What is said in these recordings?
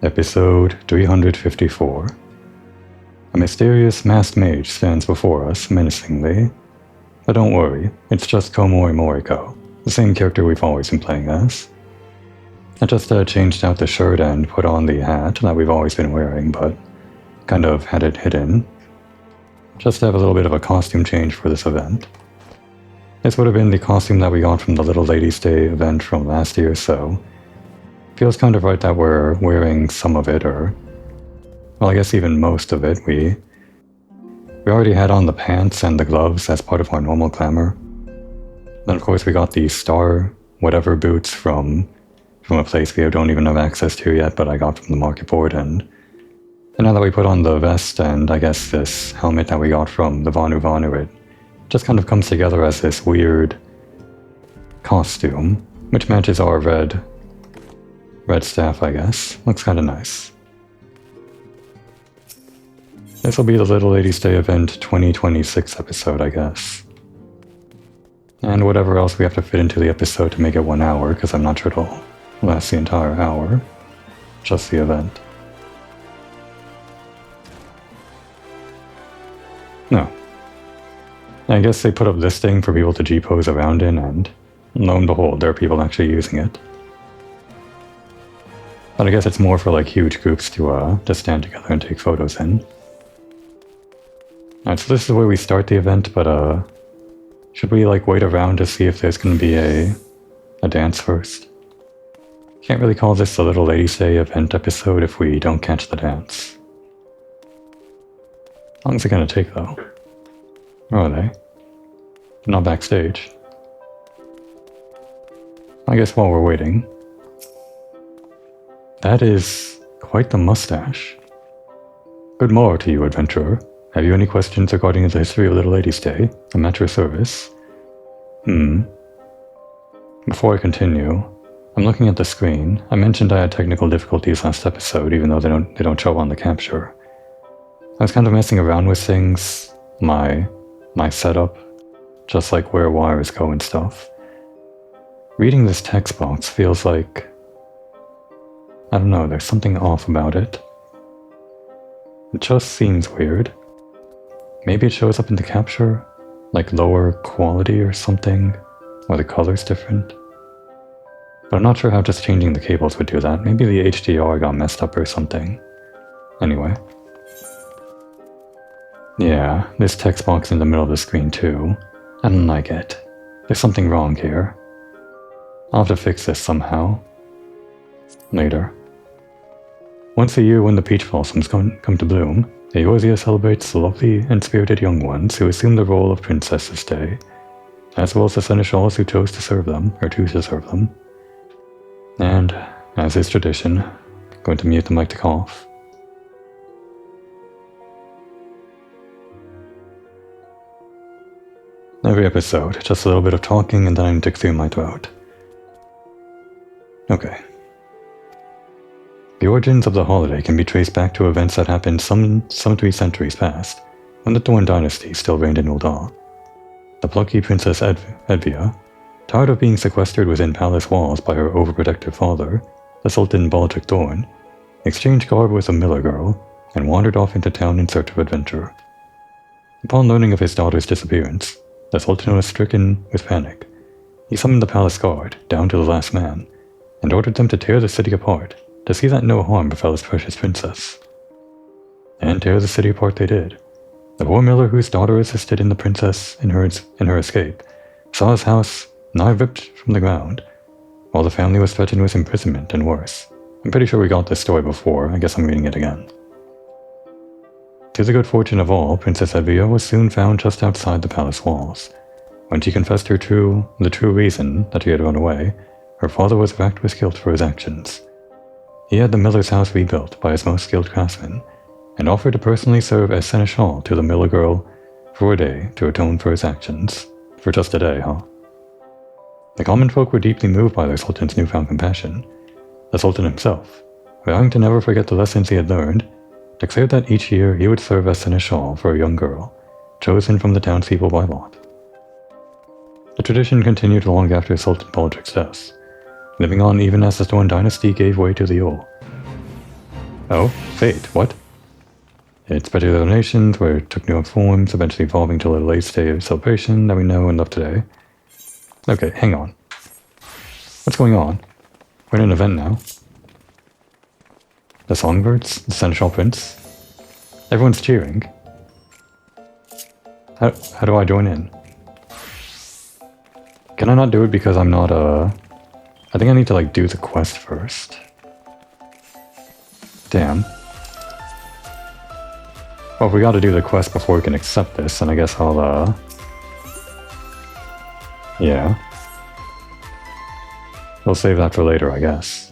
Episode 354. A mysterious masked mage stands before us menacingly. But don't worry, it's just Komori Moriko, the same character we've always been playing as. I just changed out the shirt and put on the hat that we've always been wearing, but kind of had it hidden. Just to have a little bit of a costume change for this event. This would have been the costume that we got from the Little Ladies' Day event from last year, so feels kind of right that we're wearing some of it, or well, I guess even most of it. We already had on the pants and the gloves as part of our normal glamour. Then of course we got the star whatever boots from a place we don't even have access to yet, but I got from the market board, and now that we put on the vest and I guess this helmet that we got from the Vanu Vanu, it just kind of comes together as this weird costume, which matches our red staff, I guess. Looks kind of nice. This will be the Little Ladies' Day event 2026 episode, I guess. And whatever else we have to fit into the episode to make it 1 hour, because I'm not sure it'll last the entire hour. Just the event. No. I guess they put up this thing for people to G-pose around in, and lo and behold, there are people actually using it. But I guess it's more for like huge groups to stand together and take photos in. Alright, so this is where we start the event, but should we like wait around to see if there's gonna be a dance first? Can't really call this the Little Ladies' Day event episode if we don't catch the dance. How long is it gonna take though? Where are they? They're not backstage. I guess while we're waiting. That is quite the mustache. Good morrow to you, adventurer. Have you any questions regarding the history of Little Ladies' Day? I'm at your service. Before I continue, I'm looking at the screen. I mentioned I had technical difficulties last episode, even though they don't show on the capture. I was kind of messing around with things, my setup, just like where wires go and stuff. Reading this text box feels like, I don't know, there's something off about it. It just seems weird. Maybe it shows up in the capture, like lower quality or something, or the color's different. But I'm not sure how just changing the cables would do that. Maybe the HDR got messed up or something. Anyway. Yeah, this text box in the middle of the screen too. I don't like it. There's something wrong here. I'll have to fix this somehow. Later. Once a year when the peach blossoms come to bloom, Eorzea celebrates the lovely and spirited young ones who assume the role of princess this day, as well as the seneschals who chose to serve them, or choose to serve them. And, as is tradition, I'm going to mute the mic to cough. Every episode, just a little bit of talking and then I need to clear my throat. Okay. The origins of the holiday can be traced back to events that happened some 3 centuries past, when the Thorn dynasty still reigned in Ul'dah. The plucky Princess Edvia, tired of being sequestered within palace walls by her overprotective father, the Sultan Baldric Thorn, exchanged garb with a miller girl and wandered off into town in search of adventure. Upon learning of his daughter's disappearance, the Sultan was stricken with panic. He summoned the palace guard, down to the last man, and ordered them to tear the city apart, to see that no harm befell his precious princess. And tear the city apart they did. The poor miller whose daughter assisted in the princess in her escape saw his house nigh ripped from the ground, while the family was threatened with imprisonment and worse. I'm pretty sure we got this story before, I guess I'm reading it again. To the good fortune of all, Princess Edvia was soon found just outside the palace walls. When she confessed the true reason that she had run away, her father was racked with guilt for his actions. He had the miller's house rebuilt by his most skilled craftsman, and offered to personally serve as seneschal to the miller girl for a day to atone for his actions. For just a day, huh? The common folk were deeply moved by their sultan's newfound compassion. The sultan himself, vowing to never forget the lessons he had learned, declared that each year he would serve as seneschal for a young girl, chosen from the townspeople by lot. The tradition continued long after Sultan Baldric's death, living on even as the Thorn dynasty gave way to the Yule. Oh, fate, what? Its particular donations, where it took new forms, eventually evolving to a late-stage celebration that we know and love today. Okay, hang on. What's going on? We're in an event now. The songbirds? The Seneschal Prince? Everyone's cheering. How do I join in? Can I not do it because I'm not, I think I need to, like, do the quest first. Damn. Well, if we gotta do the quest before we can accept this, then I guess I'll, yeah. We'll save that for later, I guess.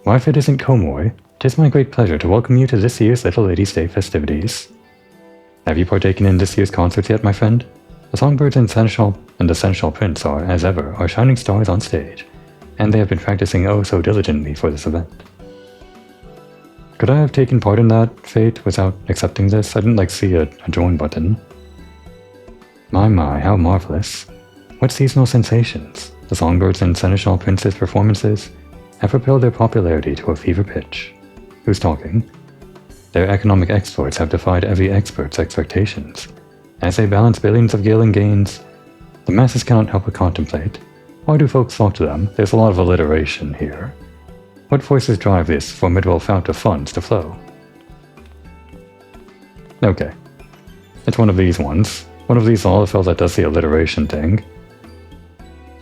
Why, if it isn't Komoy, 'tis my great pleasure to welcome you to this year's Little Ladies' Day festivities. Have you partaken in this year's concerts yet, my friend? The songbirds and the Seneschal Prince are, as ever, our shining stars on stage, and they have been practicing oh so diligently for this event. Could I have taken part in that, Fate, without accepting this? I didn't, like, see a join button. My, how marvelous. What seasonal sensations. The songbirds and Seneschal Prince's performances have propelled their popularity to a fever pitch. Who's talking? Their economic exploits have defied every expert's expectations. As they balance billions of gilding gains, the masses cannot help but contemplate. Why do folks flock to them? There's a lot of alliteration here. What forces drive this formidable fount of funds to flow? Okay. It's one of these ones. One of these Lalafels that does the alliteration thing.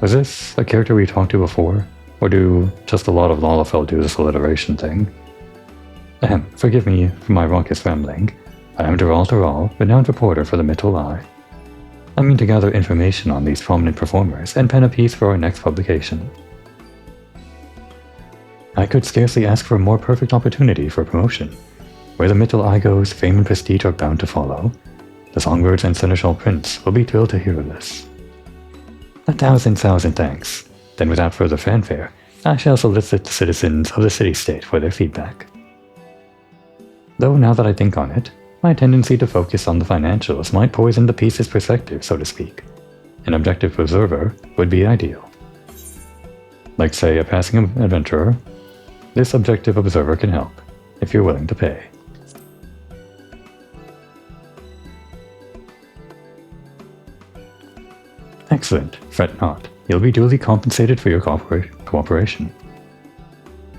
Was this a character we talked to before? Or do just a lot of Lalafel do this alliteration thing? Ahem, forgive me for my raucous rambling. I am Dural, renowned reporter for the Mittel Eye. I mean to gather information on these prominent performers and pen a piece for our next publication. I could scarcely ask for a more perfect opportunity for promotion. Where the Mittel Eye goes, fame and prestige are bound to follow. The songbirds and Seneschal Prince will be thrilled to hear of this. 1,000 thanks. Then without further fanfare, I shall solicit the citizens of the city-state for their feedback. Though now that I think on it, my tendency to focus on the financials might poison the piece's perspective, so to speak. An objective observer would be ideal. Like, say, a passing adventurer. This objective observer can help, if you're willing to pay. Excellent, fret not. You'll be duly compensated for your cooperation.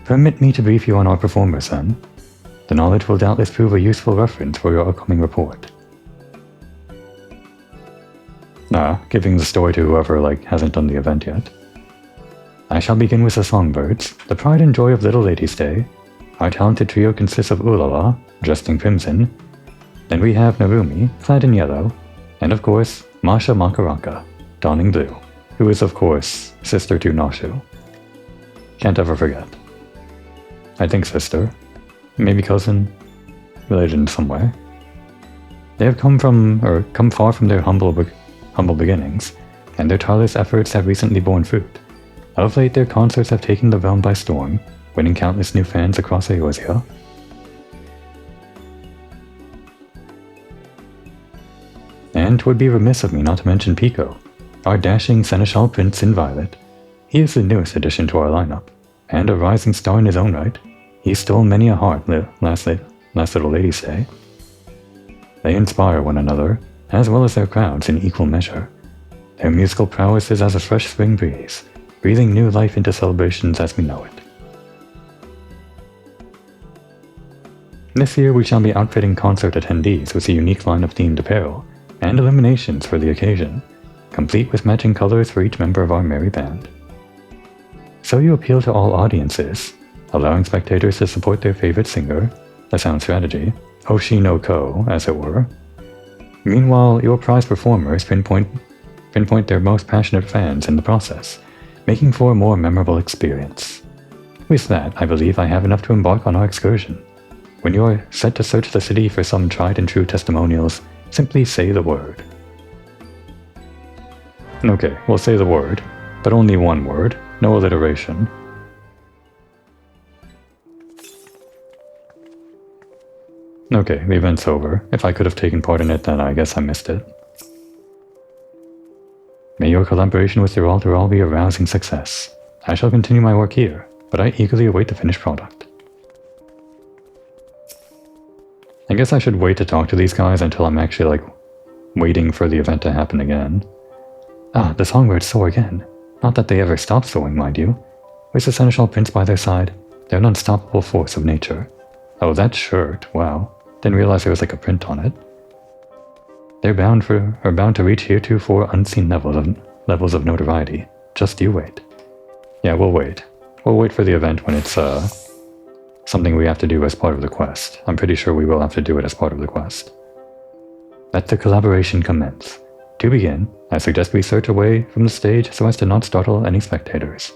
Permit me to brief you on our performers, then. The knowledge will doubtless prove a useful reference for your upcoming report. Giving the story to whoever, hasn't done the event yet. I shall begin with the songbirds, the pride and joy of Little Ladies' Day. Our talented trio consists of Ulala, dressed in crimson. Then we have Narumi, clad in yellow, and of course, Masha Makaraka, donning blue, who is of course sister to Nashu. Can't ever forget. I think sister, maybe cousin, related in some way. They have come far from their humble beginnings, and their tireless efforts have recently borne fruit. Of late, their concerts have taken the realm by storm, winning countless new fans across Eorzea. And 'twould be remiss of me not to mention Pico, our dashing Seneschal Prince in violet. He is the newest addition to our lineup, and a rising star in his own right. He stole many a heart last Little Ladies' Day. They inspire one another, as well as their crowds in equal measure. Their musical prowess is as a fresh spring breeze, breathing new life into celebrations as we know it. This year we shall be outfitting concert attendees with a unique line of themed apparel, and illuminations for the occasion, complete with matching colors for each member of our merry band. So you appeal to all audiences, allowing spectators to support their favorite singer, a sound strategy, Hoshi no Ko, as it were. Meanwhile, your prize performers pinpoint their most passionate fans in the process, making for a more memorable experience. With that, I believe I have enough to embark on our excursion. When you are set to search the city for some tried and true testimonials, simply say the word. Okay, we'll say the word, but only one word, no alliteration. Okay, the event's over. If I could have taken part in it, then I guess I missed it. May your collaboration with your all be a rousing success. I shall continue my work here, but I eagerly await the finished product. I guess I should wait to talk to these guys until I'm actually, like, waiting for the event to happen again. Ah, the songbirds soar again. Not that they ever stop soaring, mind you. With the seneschal prince by their side, they're an unstoppable force of nature. Oh, that shirt, wow. Didn't realize there was like a print on it. They're bound to reach heretofore unseen levels of notoriety. Just you wait. Yeah, we'll wait. We'll wait for the event when it's something we have to do as part of the quest. I'm pretty sure we will have to do it as part of the quest. Let the collaboration commence. To begin, I suggest we search away from the stage so as to not startle any spectators.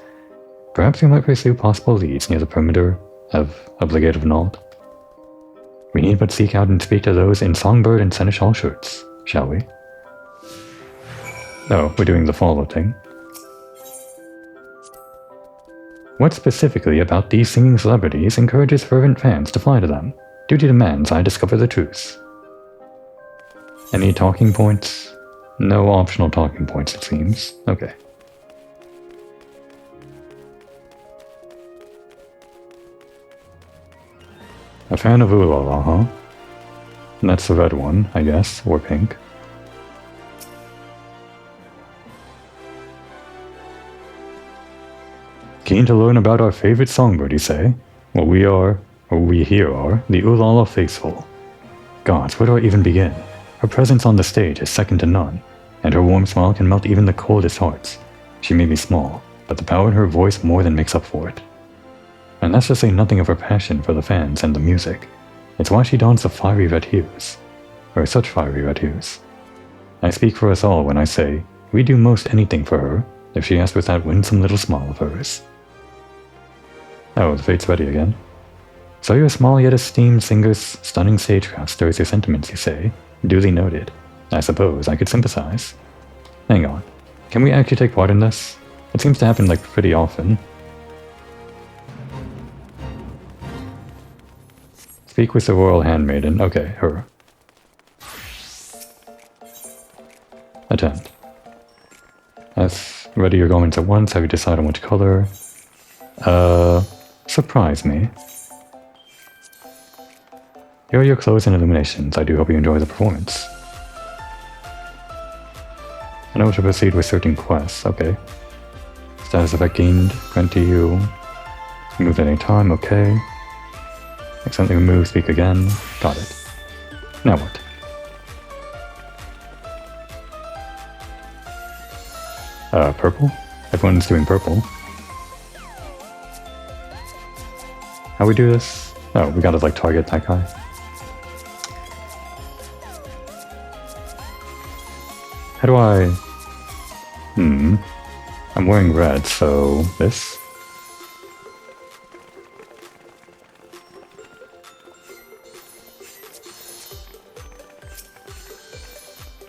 Perhaps we might pursue possible leads near the perimeter of Obligative Nault. We need but seek out and speak to those in songbird and seneschal shirts, shall we? Oh, we're doing the follow thing. What specifically about these singing celebrities encourages fervent fans to fly to them? Duty demands I discover the truth. Any talking points? No optional talking points, it seems. Okay. A fan of Ulala, huh? And that's the red one, I guess, or pink. Keen to learn about our favorite songbird, you say? Well, we here are, the Ulala faithful. Gods, where do I even begin? Her presence on the stage is second to none, and her warm smile can melt even the coldest hearts. She may be small, but the power in her voice more than makes up for it. And that's to say nothing of her passion for the fans and the music. It's why she dons the fiery red hues. Or such fiery red hues. I speak for us all when I say, we'd do most anything for her, if she asked with that winsome little smile of hers. Oh, the fate's ready again. So your small yet esteemed singer's stunning stagecraft stirs your sentiments, you say? Duly noted. I suppose I could sympathize. Hang on. Can we actually take part in this? It seems to happen, like, pretty often. Speak with the royal handmaiden. Okay, her. Attend. As ready your garments at once, have you decided on which color? Surprise me. Here are your clothes and illuminations. I do hope you enjoy the performance. I know to proceed with certain quests. Okay. Status effect gained. Grant to you. Remove at any time. Okay. Accidentally remove. Speak again. Got it. Now what? Purple? Everyone's doing purple. How we do this? Oh, we gotta, like, target that guy. How do I... I'm wearing red, so... this?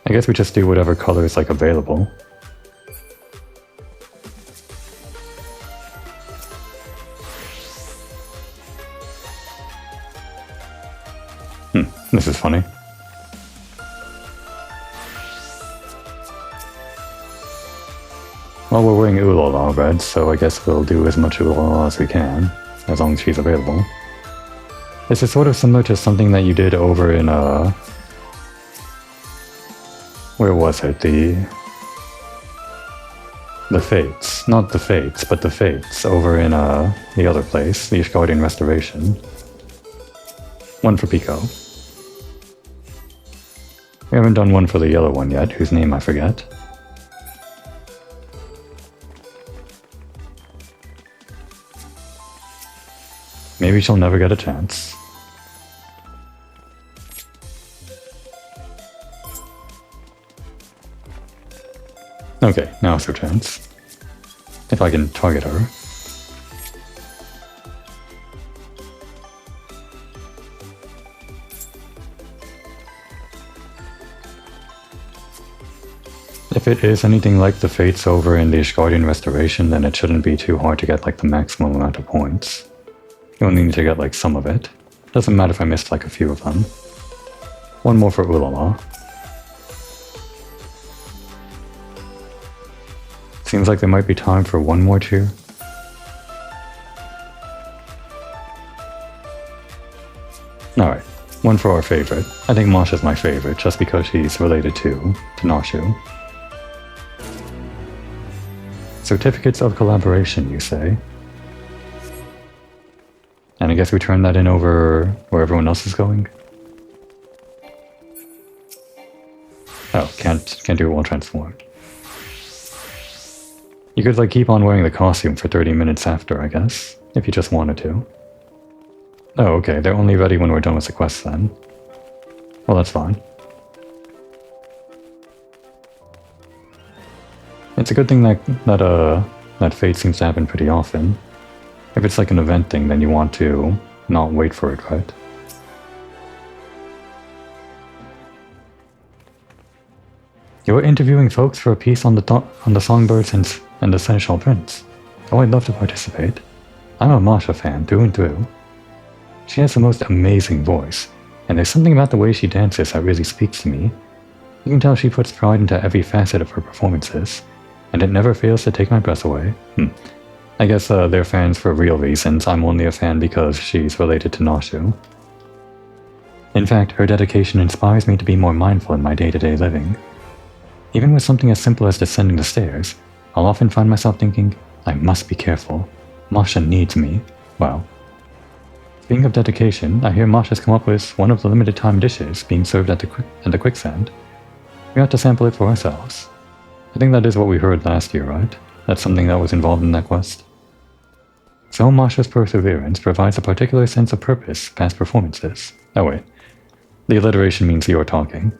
I guess we just do whatever color is, like, available. This is funny. Well, we're wearing Ulala red, so I guess we'll do as much Ulala as we can, as long as she's available. This is sort of similar to something that you did over in, where was it? The Fates. Not the Fates, but the Fates over in, the other place, the Ishgardian Restoration. One for Pico. We haven't done one for the yellow one yet, whose name I forget. Maybe she'll never get a chance. Okay, now it's her chance. If I can target her. If it is anything like the Fates over in the Ishgardian Restoration, then it shouldn't be too hard to get, like, the maximum amount of points. You only need to get, like, some of it. Doesn't matter if I missed, like, a few of them. One more for Ulala. Seems like there might be time for one more too. Alright, one for our favorite. I think Masha's my favorite, just because she's related to Nashu. Certificates of collaboration, you say? And I guess we turn that in over where everyone else is going? Oh, can't do it while transformed. You could like keep on wearing the costume for 30 minutes after, I guess, if you just wanted to. Oh, okay, they're only ready when we're done with the quest then. Well, that's fine. It's a good thing that fate seems to happen pretty often. If it's like an event thing, then you want to not wait for it, right? You're interviewing folks for a piece on the Songbirds and the Seneschal Prince. Oh, I'd love to participate. I'm a Masha fan through and through. She has the most amazing voice, and there's something about the way she dances that really speaks to me. You can tell she puts pride into every facet of her performances, and it never fails to take my breath away. I guess they're fans for real reasons. I'm only a fan because she's related to Nashu. In fact, her dedication inspires me to be more mindful in my day-to-day living. Even with something as simple as descending the stairs, I'll often find myself thinking, I must be careful. Masha needs me. Wow. Speaking of dedication, I hear Masha's come up with one of the limited-time dishes being served at the quicksand. We ought to sample it for ourselves. I think that is what we heard last year, right? That's something that was involved in that quest. So Masha's perseverance provides a particular sense of purpose past performances. Oh wait, the alliteration means you're talking.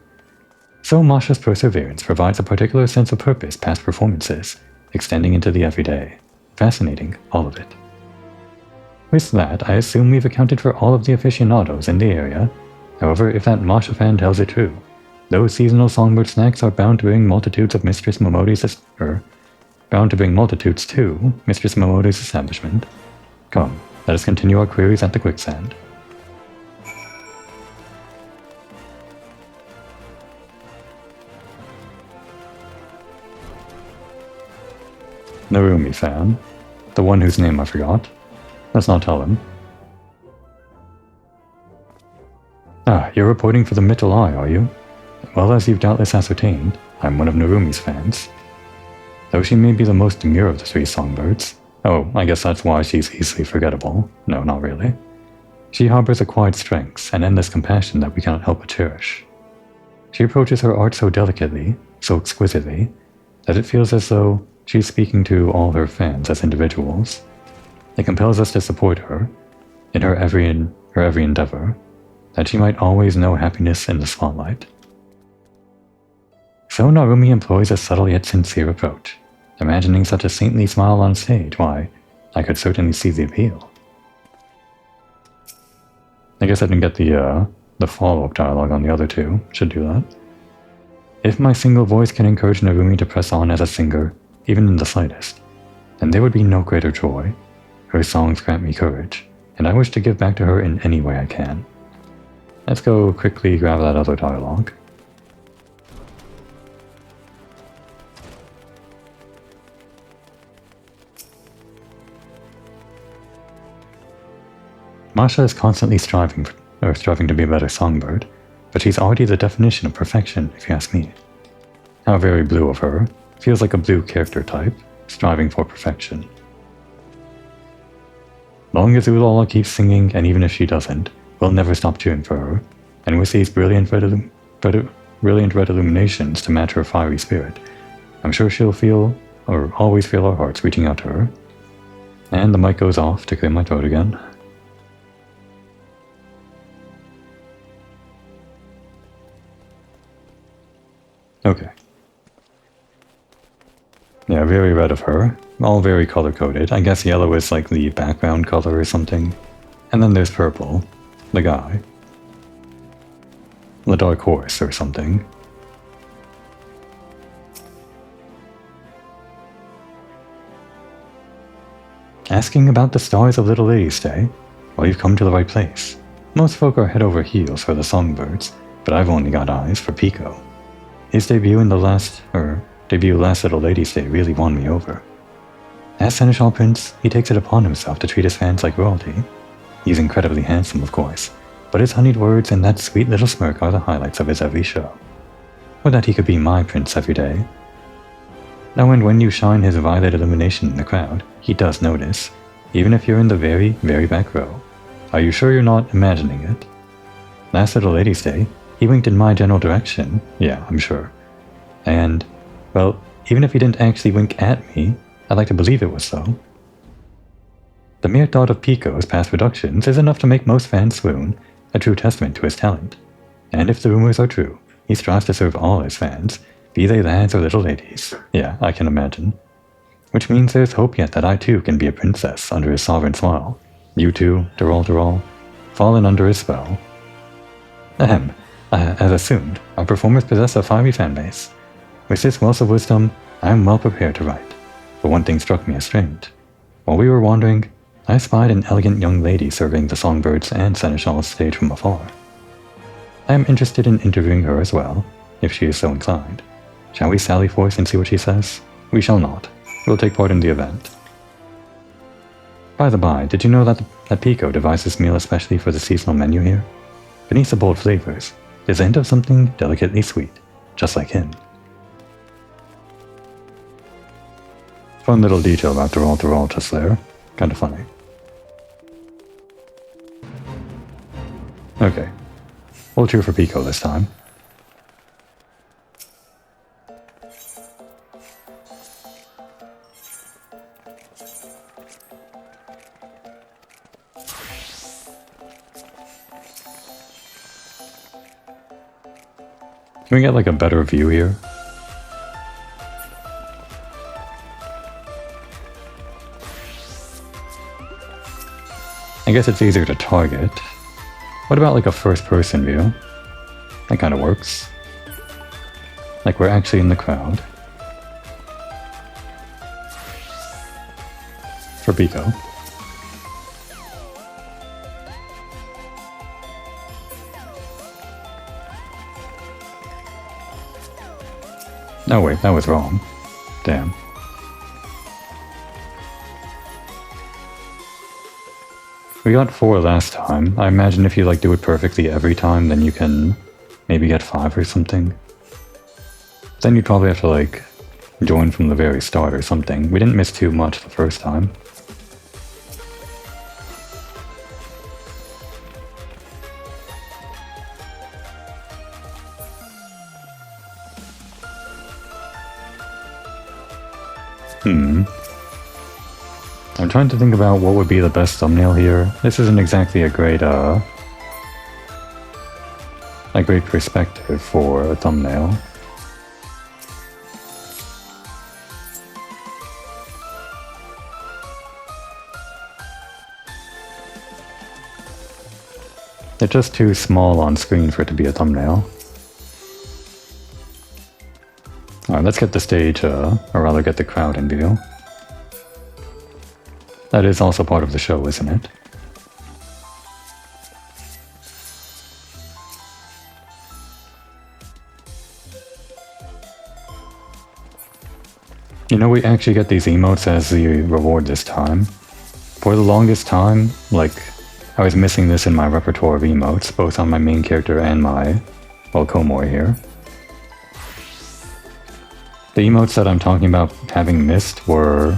So Masha's perseverance provides a particular sense of purpose past performances, extending into the everyday. Fascinating, all of it. With that, I assume we've accounted for all of the aficionados in the area. However, if that Masha fan tells it true, those seasonal songbird snacks are bound to bring multitudes to Mistress Momoti's establishment. Come, let us continue our queries at the quicksand. Narumi fan, the one whose name I forgot. Let's not tell him. Ah, you're reporting for the Mittel Eye, are you? Well, as you've doubtless ascertained, I'm one of Narumi's fans. Though she may be the most demure of the three songbirds. Oh, I guess that's why she's easily forgettable. No, not really. She harbors acquired strengths and endless compassion that we cannot help but cherish. She approaches her art so delicately, so exquisitely, that it feels as though she's speaking to all her fans as individuals. It compels us to support her in her every endeavor, that she might always know happiness in the spotlight. So Narumi employs a subtle yet sincere approach. Imagining such a saintly smile on stage, why, I could certainly see the appeal. I guess I didn't get the follow-up dialogue on the other two. Should do that. If my single voice can encourage Narumi to press on as a singer, even in the slightest, then there would be no greater joy. Her songs grant me courage, and I wish to give back to her in any way I can. Let's go quickly grab that other dialogue. Masha is constantly striving to be a better songbird, but she's already the definition of perfection, if you ask me. How very blue of her. Feels like a blue character type, striving for perfection. Long as Ulala keeps singing, and even if she doesn't, we'll never stop cheering for her, and with these brilliant red illuminations to match her fiery spirit, I'm sure she'll always feel our hearts reaching out to her. And the mic goes off to clear my throat again. Okay. Yeah, very red of her. All very color-coded. I guess yellow is like the background color or something. And then there's purple. The guy. The dark horse or something. Asking about the stars of Little Lady's Day? Well, you've come to the right place. Most folk are head over heels for the songbirds, but I've only got eyes for Pico. His debut last Little Lady's Day really won me over. As Seneschal Prince, he takes it upon himself to treat his fans like royalty. He's incredibly handsome, of course, but his honeyed words and that sweet little smirk are the highlights of his every show. Or that he could be my prince every day. Now and when you shine his violet illumination in the crowd, he does notice, even if you're in the very, very back row. Are you sure you're not imagining it? Last little ladies' day, he winked in my general direction, yeah, I'm sure. And, well, even if he didn't actually wink at me, I'd like to believe it was so. The mere thought of Pico's past productions is enough to make most fans swoon, a true testament to his talent. And if the rumors are true, he strives to serve all his fans, be they lads or little ladies. Yeah, I can imagine. Which means there's hope yet that I too can be a princess under his sovereign smile. You too, Durall, fallen under his spell. Ahem, as assumed, our performers possess a fiery fanbase. With this wealth of wisdom, I am well prepared to write. But one thing struck me as strange. While we were wandering, I spied an elegant young lady surveying the songbirds and seneschals stage from afar. I am interested in interviewing her as well, if she is so inclined. Shall we sally forth and see what she says? We shall not. We'll take part in the event. By the by, did you know that Pico devised this meal especially for the seasonal menu here? Beneath the bold flavors, there's a hint of something delicately sweet, just like him. Fun little detail about Durall just there. Kinda funny. Okay. We'll cheer for Pico this time. Can we get like a better view here? I guess it's easier to target. What about like a first-person view? That kind of works. Like we're actually in the crowd. For Pico. No wait, that was wrong. Damn. We got 4 last time. I imagine if you like do it perfectly every time, then you can maybe get 5 or something. Then you'd probably have to like join from the very start or something. We didn't miss too much the first time. I'm trying to think about what would be the best thumbnail here. This isn't exactly a great perspective for a thumbnail. They're just too small on screen for it to be a thumbnail. Alright, let's get the stage, or rather get the crowd in view. That is also part of the show, isn't it? You know, we actually get these emotes as the reward this time. For the longest time, like, I was missing this in my repertoire of emotes, both on my main character and my, well, Komori here. The emotes that I'm talking about having missed were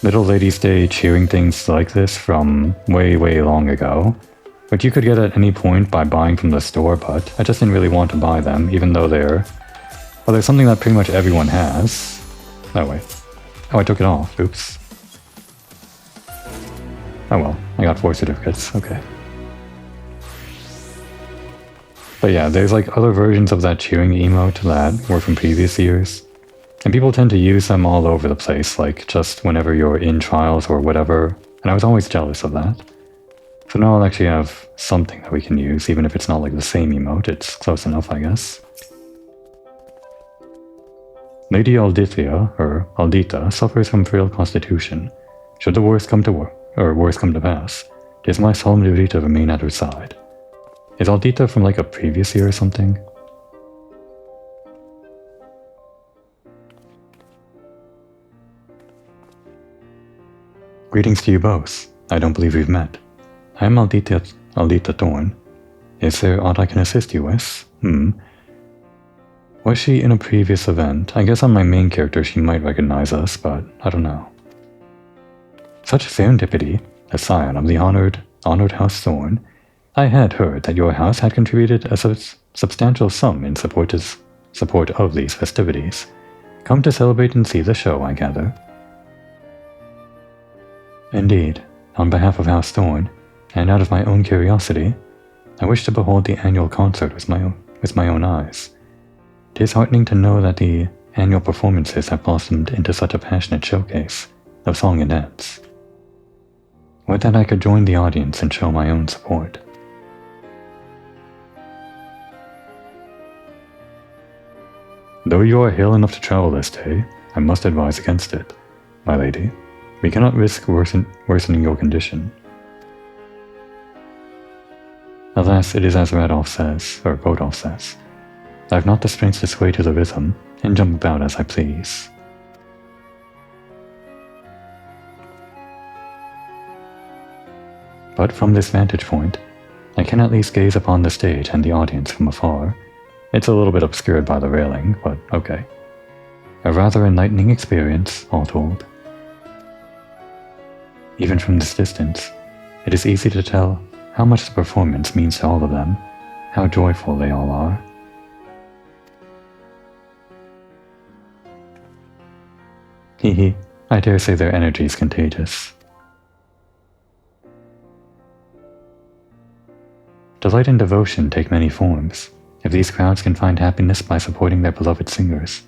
Little Ladies Day cheering things like this from way, way long ago, which you could get at any point by buying from the store, but I just didn't really want to buy them, even though they're something that pretty much everyone has. Oh wait. Oh, I took it off. Oops. Oh well, I got 4 certificates. Okay. But yeah, there's like other versions of that cheering emote that were from previous years. And people tend to use them all over the place, like just whenever you're in trials or whatever, and I was always jealous of that. So now I'll actually have something that we can use, even if it's not like the same emote, it's close enough, I guess. Lady Aldithia, or Aldita, suffers from frail constitution. Should the worst come to pass, it is my solemn duty to remain at her side. Is Aldita from like a previous year or something? Greetings to you both. I don't believe we've met. I am Aldita Alita Thorn. Is there aught I can assist you with? Was she in a previous event? I guess on my main character she might recognize us, but I don't know. Such serendipity, a scion of the honored House Thorn. I had heard that your house had contributed a substantial sum in support of these festivities. Come to celebrate and see the show, I gather. Indeed, on behalf of House Thorn, and out of my own curiosity, I wish to behold the annual concert with my own eyes. 'Tis heartening to know that the annual performances have blossomed into such a passionate showcase of song and dance. Would that I could join the audience and show my own support. Though you are hale enough to travel this day, I must advise against it, my lady. We cannot risk worsening your condition. Alas, it is as Radolf says, or Bodolf says. I have not the strength to sway to the rhythm and jump about as I please. But from this vantage point, I can at least gaze upon the stage and the audience from afar. It's a little bit obscured by the railing, but okay. A rather enlightening experience, all told. Even from this distance, it is easy to tell how much the performance means to all of them, how joyful they all are. Hehe, I dare say their energy is contagious. Delight and devotion take many forms. If these crowds can find happiness by supporting their beloved singers,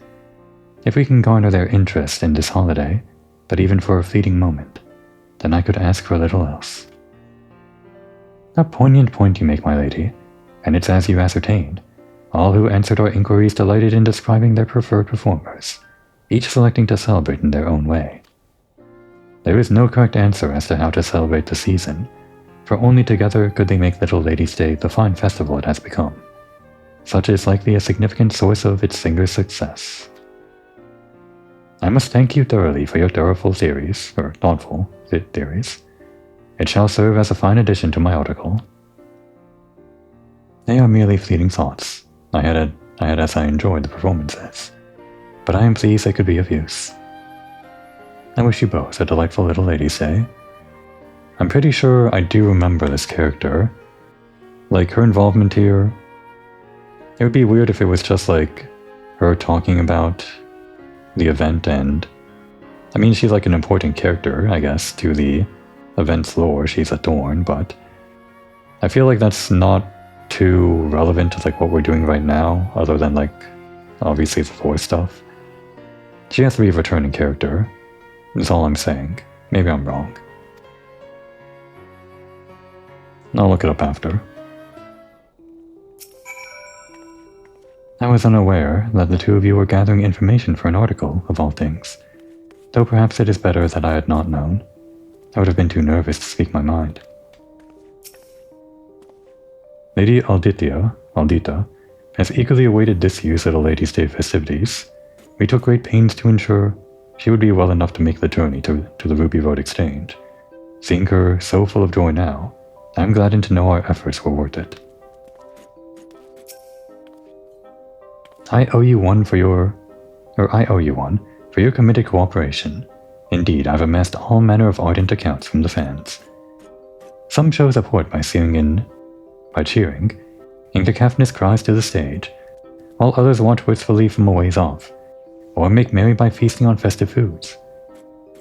if we can garner their interest in this holiday, but even for a fleeting moment, then I could ask for little else. A poignant point you make, my lady, and it's as you ascertained. All who answered our inquiries delighted in describing their preferred performers, each selecting to celebrate in their own way. There is no correct answer as to how to celebrate the season, for only together could they make Little Lady's Day the fine festival it has become. Such is likely a significant source of its singer's success. I must thank you thoroughly for your thoughtful theories. It shall serve as a fine addition to my article. They are merely fleeting thoughts I had as I enjoyed the performances, but I am pleased they could be of use. I wish you both a delightful Little Lady's Day. I'm pretty sure I do remember this character. Like, her involvement here, it would be weird if it was just like her talking about the event, and I mean, she's like an important character, I guess, to the event's lore. She's a thorn, but I feel like that's not too relevant to like what we're doing right now, other than like obviously the lore stuff. She has to be a returning character, is all I'm saying. Maybe I'm wrong. I'll look it up after. I was unaware that the two of you were gathering information for an article, of all things, though perhaps it is better that I had not known. I would have been too nervous to speak my mind. Lady Aldita, has eagerly awaited this year's Little Lady's Day festivities. We took great pains to ensure she would be well enough to make the journey to the Ruby Road Exchange. Seeing her so full of joy now, I am gladdened to know our efforts were worth it. I owe you one for your committed cooperation. Indeed, I've amassed all manner of ardent accounts from the fans. Some show support by cheering, in cacophonous cries to the stage, while others watch wistfully from a ways off, or make merry by feasting on festive foods.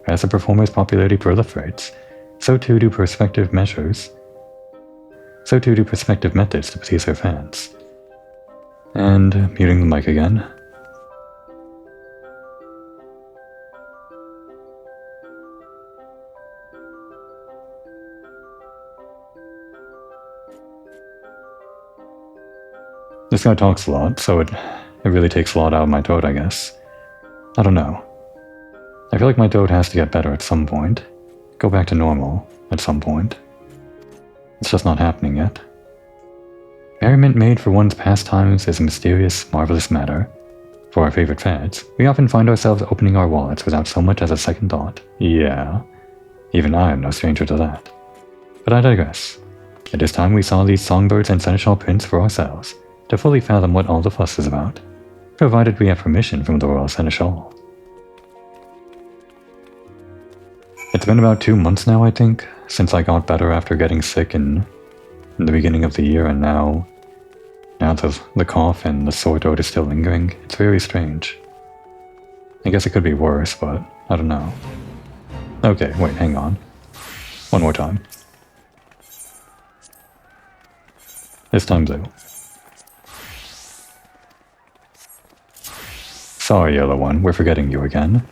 As the performer's popularity proliferates, so too do prospective methods to please their fans. And muting the mic again. This guy talks a lot, so it really takes a lot out of my throat, I guess. I don't know. I feel like my throat has to get better at some point. Go back to normal at some point. It's just not happening yet. Merriment made for one's pastimes is a mysterious, marvelous matter. For our favorite fads, we often find ourselves opening our wallets without so much as a second thought. Yeah, even I am no stranger to that. But I digress. It is time we saw these songbirds and seneschal prints for ourselves, to fully fathom what all the fuss is about, provided we have permission from the royal seneschal. It's been about 2 months now, I think, since I got better after getting sick in the beginning of the year, and now the cough and the sore throat is still lingering. It's very strange. I guess it could be worse, but I don't know. Okay, wait, hang on. One more time. This time blue. Sorry, yellow one, we're forgetting you again.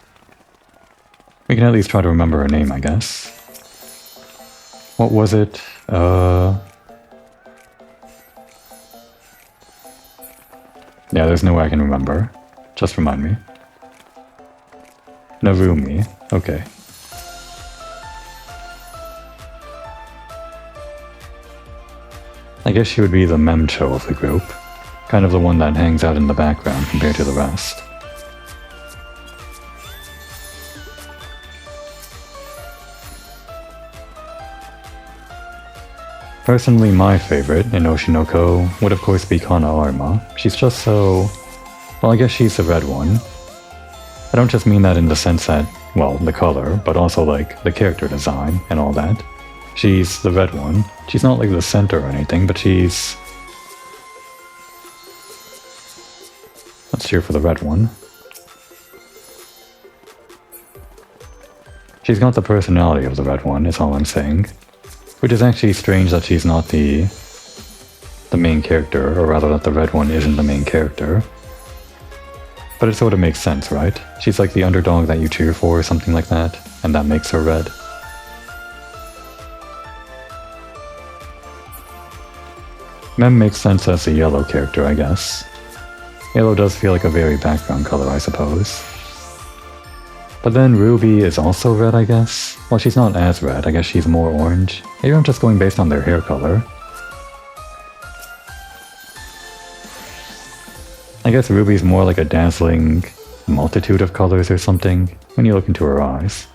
We can at least try to remember her name, I guess. What was it? Yeah, there's no way I can remember. Just remind me. Narumi. Okay. I guess she would be the memcho of the group. Kind of the one that hangs out in the background compared to the rest. Personally, my favorite in Oshinoko would of course be Kana Arma. She's just so... well, I guess she's the red one. I don't just mean that in the sense that, well, the color, but also like the character design and all that. She's the red one. She's not like the center or anything, but she's... let's cheer for the red one. She's got the personality of the red one, is all I'm saying. Which is actually strange that she's not the main character, or rather that the red one isn't the main character. But it sort of makes sense, right? She's like the underdog that you cheer for or something like that, and that makes her red. Mem makes sense as a yellow character, I guess. Yellow does feel like a very background color, I suppose. But then Ruby is also red, I guess? Well, she's not as red, I guess she's more orange. Maybe I'm just going based on their hair color. I guess Ruby's more like a dazzling multitude of colors or something, when you look into her eyes.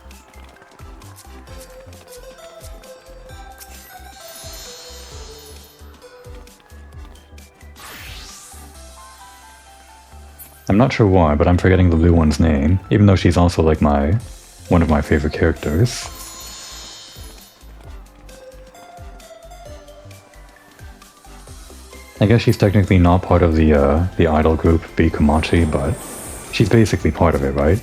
I'm not sure why, but I'm forgetting the blue one's name, even though she's also like one of my favorite characters. I guess she's technically not part of the idol group Bikomachi, but she's basically part of it, right?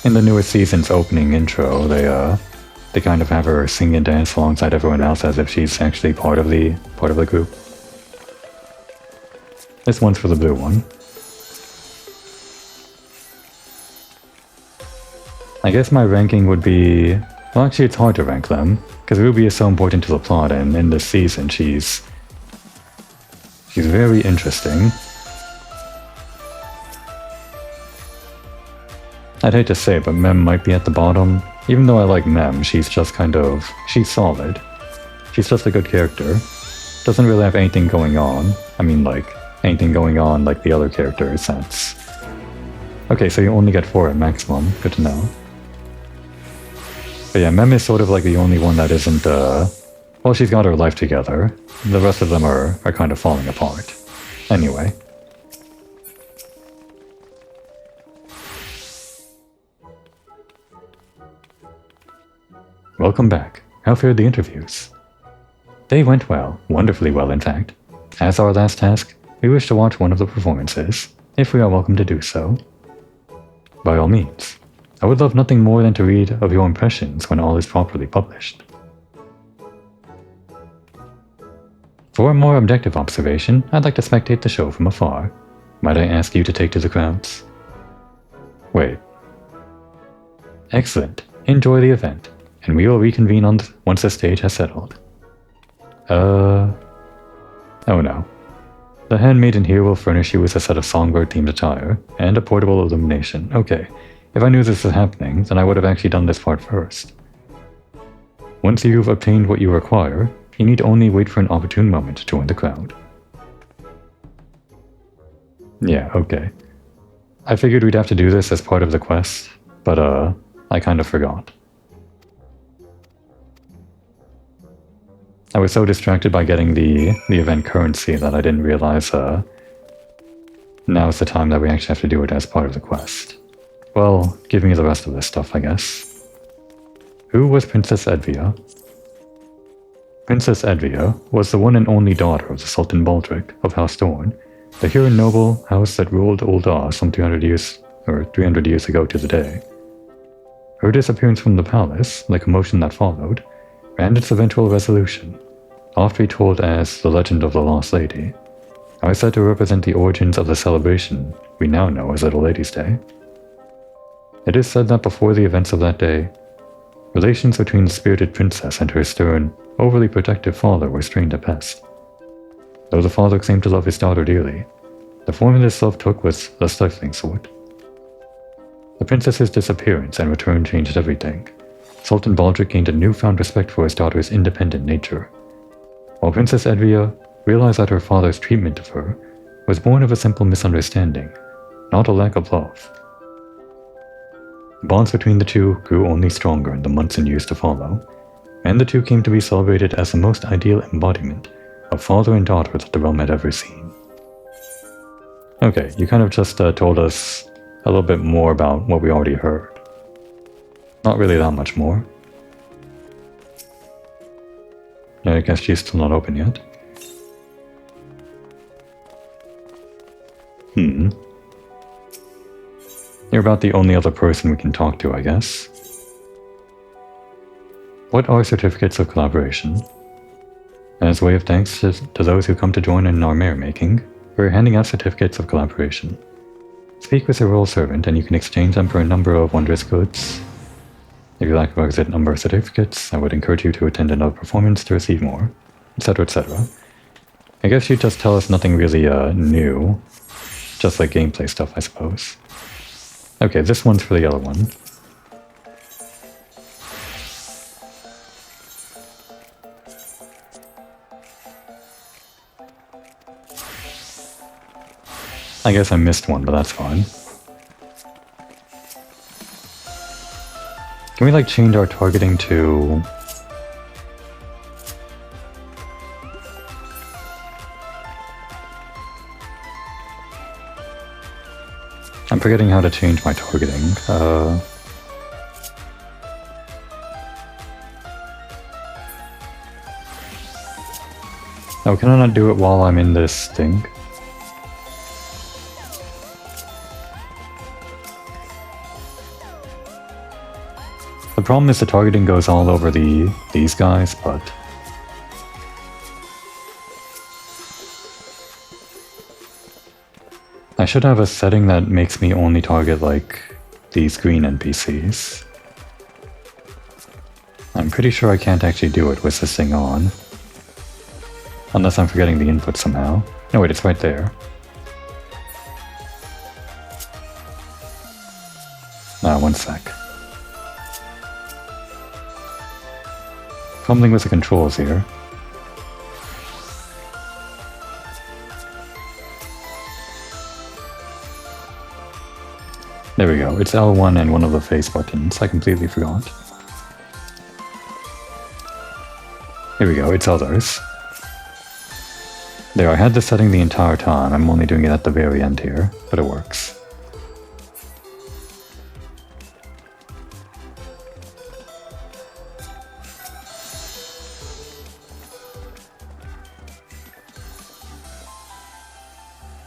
In the newest season's opening intro, they kind of have her sing and dance alongside everyone else as if she's actually part of the group. This one's for the blue one. I guess my ranking would be... well, actually it's hard to rank them, because Ruby is so important to the plot, and in this season she's very interesting. I'd hate to say it, but Mem might be at the bottom. Even though I like Mem, she's just kind of... she's solid. She's just a good character. Doesn't really have anything going on. I mean, like, anything going on like the other characters, that's... okay, so you only get 4 at maximum. Good to know. But yeah, Mem is sort of like the only one that isn't, well, she's got her life together. The rest of them are kind of falling apart. Anyway. Welcome back. How fared the interviews? They went well, wonderfully well in fact. As our last task, we wish to watch one of the performances, if we are welcome to do so. By all means. I would love nothing more than to read of your impressions when all is properly published. For a more objective observation, I'd like to spectate the show from afar. Might I ask you to take to the crowds? Wait. Excellent. Enjoy the event, and we will reconvene once the stage has settled. Oh no. The handmaiden here will furnish you with a set of songbird-themed attire, and a portable illumination. Okay. If I knew this was happening, then I would have actually done this part first. Once you've obtained what you require, you need only wait for an opportune moment to join the crowd. Yeah, okay. I figured we'd have to do this as part of the quest, but I kind of forgot. I was so distracted by getting the event currency that I didn't realize now's the time that we actually have to do it as part of the quest. Well, give me the rest of this stuff, I guess. Who was Princess Edvia? Princess Edvia was the one and only daughter of the Sultan Baldric of House Dorn, the Huron noble house that ruled Ul'dah some 300 years ago to the day. Her disappearance from the palace, the commotion that followed, and its eventual resolution, oft retold as the legend of the Lost Lady, are said to represent the origins of the celebration we now know as Little Lady's Day. It is said that before the events of that day, relations between the spirited princess and her stern, overly protective father were strained at best. Though the father claimed to love his daughter dearly, the form this love took was the stifling sort. The princess's disappearance and return changed everything. Sultan Baldric gained a newfound respect for his daughter's independent nature, while Princess Edvia realized that her father's treatment of her was born of a simple misunderstanding, not a lack of love. The bonds between the two grew only stronger in the months and years to follow, and the two came to be celebrated as the most ideal embodiment of father and daughter that the realm had ever seen. Okay, you kind of just told us a little bit more about what we already heard. Not really that much more. Yeah, I guess she's still not open yet. You're about the only other person we can talk to, I guess. What are certificates of collaboration? As a way of thanks to those who come to join in our merrymaking, we're handing out certificates of collaboration. Speak with your royal servant and you can exchange them for a number of wondrous goods. If you lack a requisite number of certificates, I would encourage you to attend another performance to receive more, etc., etc. I guess you'd just tell us nothing really new, just like gameplay stuff, I suppose. Okay, this one's for the yellow one. I guess I missed one, but that's fine. Can we, like, change our targeting to... I'm forgetting how to change my targeting. Oh, can I not do it while I'm in this thing? The problem is the targeting goes all over these guys, but... I should have a setting that makes me only target, like, these green NPCs. I'm pretty sure I can't actually do it with this thing on. Unless I'm forgetting the input somehow. No, wait, it's right there. One sec. Fumbling with the controls here. There we go, it's L1 and one of the face buttons, I completely forgot. Here we go, it's others. There, I had this setting the entire time, I'm only doing it at the very end here, but it works.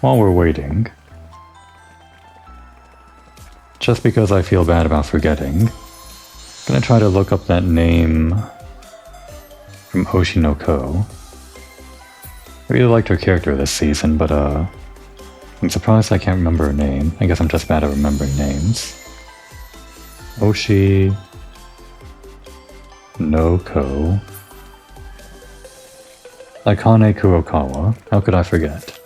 While we're waiting, just because I feel bad about forgetting, I'm gonna try to look up that name from Hoshi no Ko. I really liked her character this season, but I'm surprised I can't remember her name. I guess I'm just bad at remembering names. Hoshi no Ko. Akane Kurokawa. How could I forget?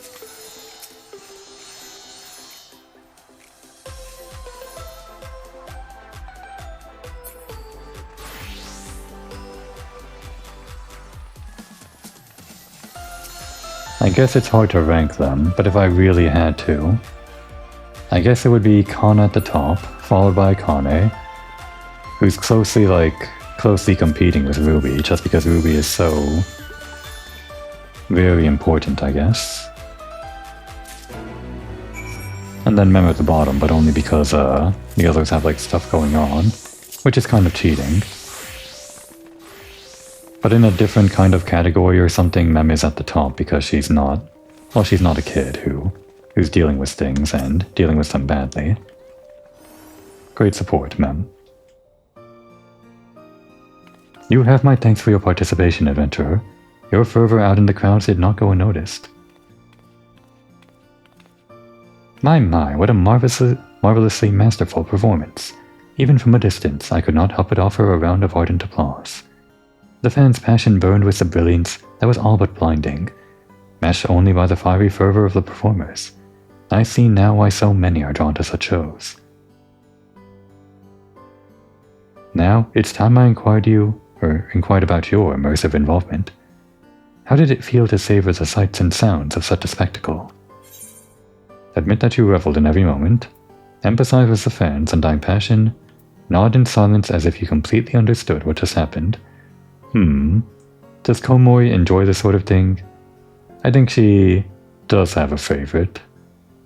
I guess it's hard to rank them, but if I really had to, I guess it would be Kana at the top, followed by Akane, who's closely competing with Ruby, just because Ruby is so very important, I guess. And then Mem at the bottom, but only because the others have like stuff going on, which is kind of cheating. But in a different kind of category or something, Mem is at the top because she's not, well, she's not a kid who's dealing with things and dealing with them badly. Great support, Mem. You have my thanks for your participation, adventurer. Your fervor out in the crowds did not go unnoticed. My, what a marvelously masterful performance. Even from a distance, I could not help but offer a round of ardent applause. The fans' passion burned with a brilliance that was all but blinding, matched only by the fiery fervor of the performers. I see now why so many are drawn to such shows. Now, it's time I inquired about your immersive involvement. How did it feel to savor the sights and sounds of such a spectacle? Admit that you reveled in every moment, empathize with the fans' undying passion, nod in silence as if you completely understood what just happened. Does Komori enjoy this sort of thing? I think she does have a favorite.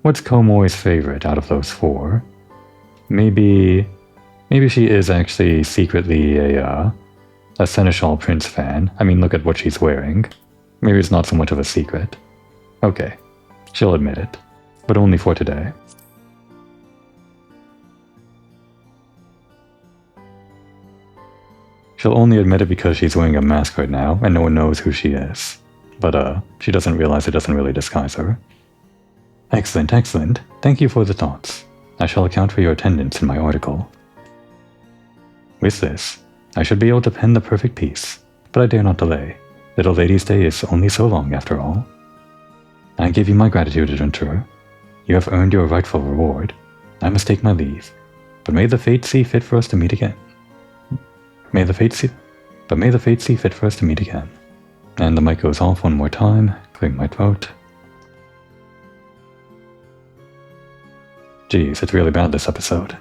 What's Komori's favorite out of those four? Maybe she is actually secretly a Seneschal Prince fan. I mean, look at what she's wearing. Maybe it's not so much of a secret. Okay, she'll admit it, but only for today. She'll only admit it because she's wearing a mask right now, and no one knows who she is. But, she doesn't realize it doesn't really disguise her. Excellent, excellent. Thank you for the thoughts. I shall account for your attendance in my article. With this, I should be able to pen the perfect piece, but I dare not delay. Little Lady's Day is only so long, after all. I give you my gratitude, adventurer. You have earned your rightful reward. I must take my leave, but may the fate see fit for us to meet again. May the fate see fit for us to meet again. And the mic goes off one more time, clearing my throat. Geez, it's really bad this episode.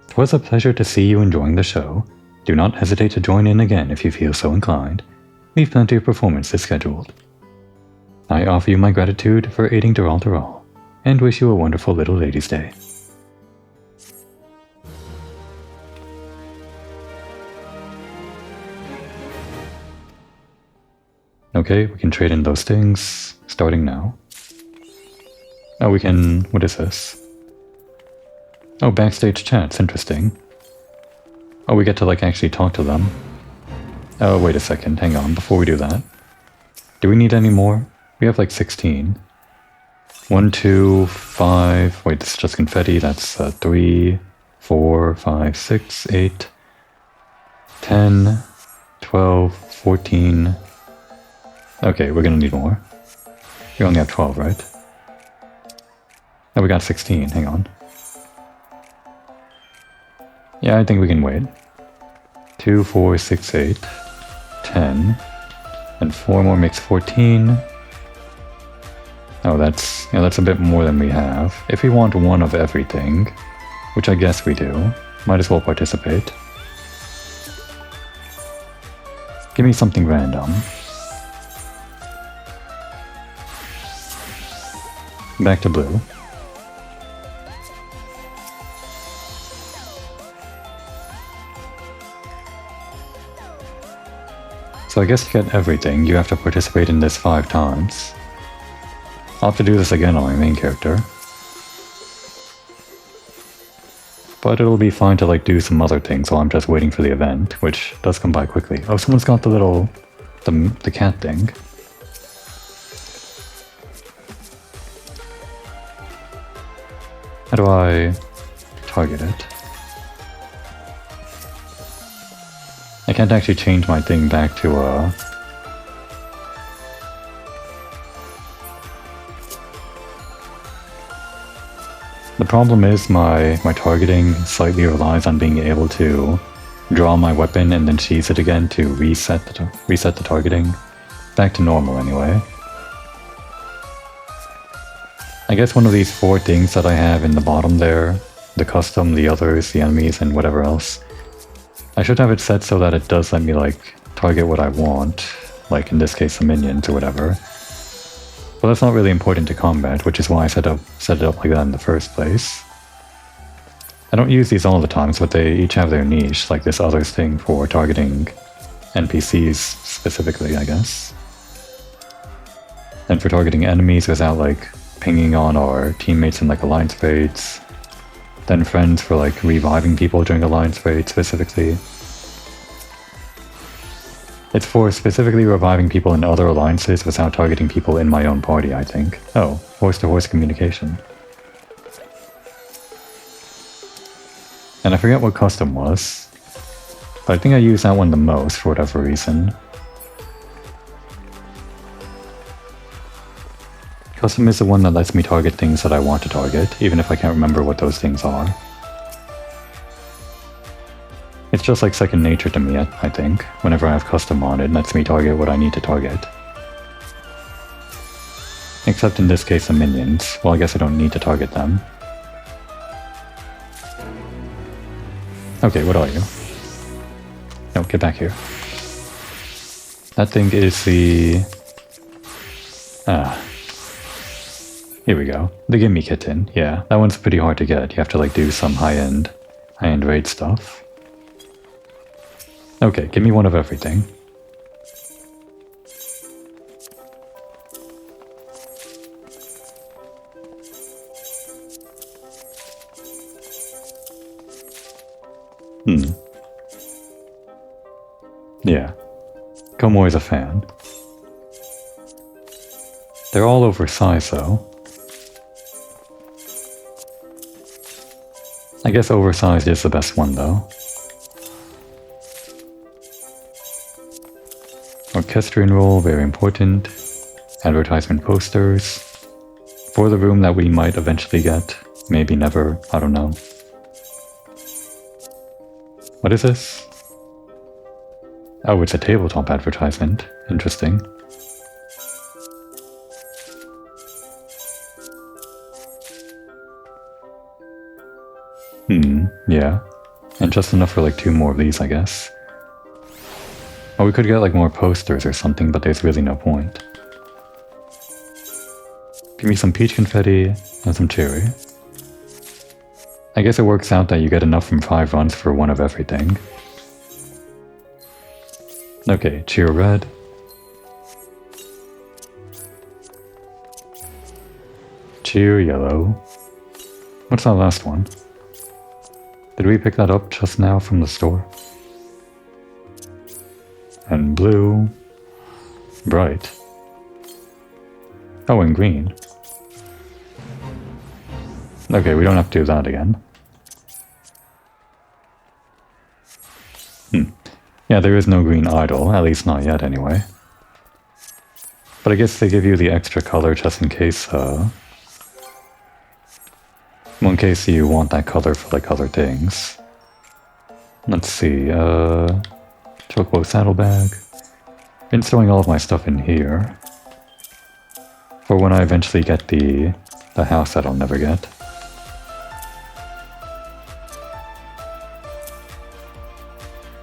It was a pleasure to see you enjoying the show. Do not hesitate to join in again if you feel so inclined. We've plenty of performances scheduled. I offer you my gratitude for aiding Dural, and wish you a wonderful Little Lady's Day. Okay, we can trade in those things, starting now. Oh, we can... what is this? Oh, backstage chats, interesting. Oh, we get to, like, actually talk to them. Oh, wait a second, hang on, before we do that. Do we need any more? We have, like, 16. 1, 2, 5... Wait, this is just confetti, that's 3, 4, 5, 6, 8, 10, 12, 14... Okay, we're gonna need more. We only have 12, right? Oh, we got 16, hang on. Yeah, I think we can wait. 2, 4, 6, 8, 10, and 4 more makes 14. Oh, that's a bit more than we have. If we want one of everything, which I guess we do, might as well participate. Give me something random. Back to blue. So I guess to get everything, you have to participate in this 5 times. I'll have to do this again on my main character. But it'll be fine to like do some other things while I'm just waiting for the event, which does come by quickly. Oh, someone's got the little... the cat thing. How do I target it? I can't actually change my thing back to The problem is my targeting slightly relies on being able to draw my weapon and then sheath it again to reset the targeting. Back to normal anyway. I guess one of these 4 things that I have in the bottom there, the custom, the others, the enemies, and whatever else, I should have it set so that it does let me like target what I want, like in this case the minions or whatever. But that's not really important to combat, which is why I set it up like that in the first place. I don't use these all the times, but they each have their niche, like this others thing for targeting NPCs specifically, I guess. And for targeting enemies without like pinging on our teammates in like alliance raids. Then friends for like reviving people during alliance raids specifically. It's for specifically reviving people in other alliances without targeting people in my own party, I think. Oh, horse-to-horse communication. And I forget what custom was, but I think I use that one the most for whatever reason. Custom is the one that lets me target things that I want to target, even if I can't remember what those things are. It's just like second nature to me, I think. Whenever I have custom on, it lets me target what I need to target. Except in this case the minions. Well, I guess I don't need to target them. Okay, what are you? No, get back here. That thing is the... Here we go. The Gimme Kitten. Yeah, that one's pretty hard to get. You have to like do some high-end raid stuff. Okay, give me one of everything. Yeah. Como is a fan. They're all oversized though. I guess oversized is the best one though. Orchestrion role, very important. Advertisement posters. For the room that we might eventually get. Maybe never, I don't know. What is this? Oh, it's a tabletop advertisement. Interesting. Yeah. And just enough for like 2 more of these, I guess. Or we could get like more posters or something, but there's really no point. Give me some peach confetti and some cherry. I guess it works out that you get enough from 5 runs for 1 of everything. Okay, cheer red. Cheer yellow. What's that last one? Did we pick that up just now from the store? And blue. Bright. Oh, and green. Okay, we don't have to do that again. Yeah, there is no green idol, at least not yet anyway. But I guess they give you the extra color just in case, well, in case you want that color for like other things. Let's see, Chocobo saddlebag. Been storing all of my stuff in here. For when I eventually get the house that I'll never get.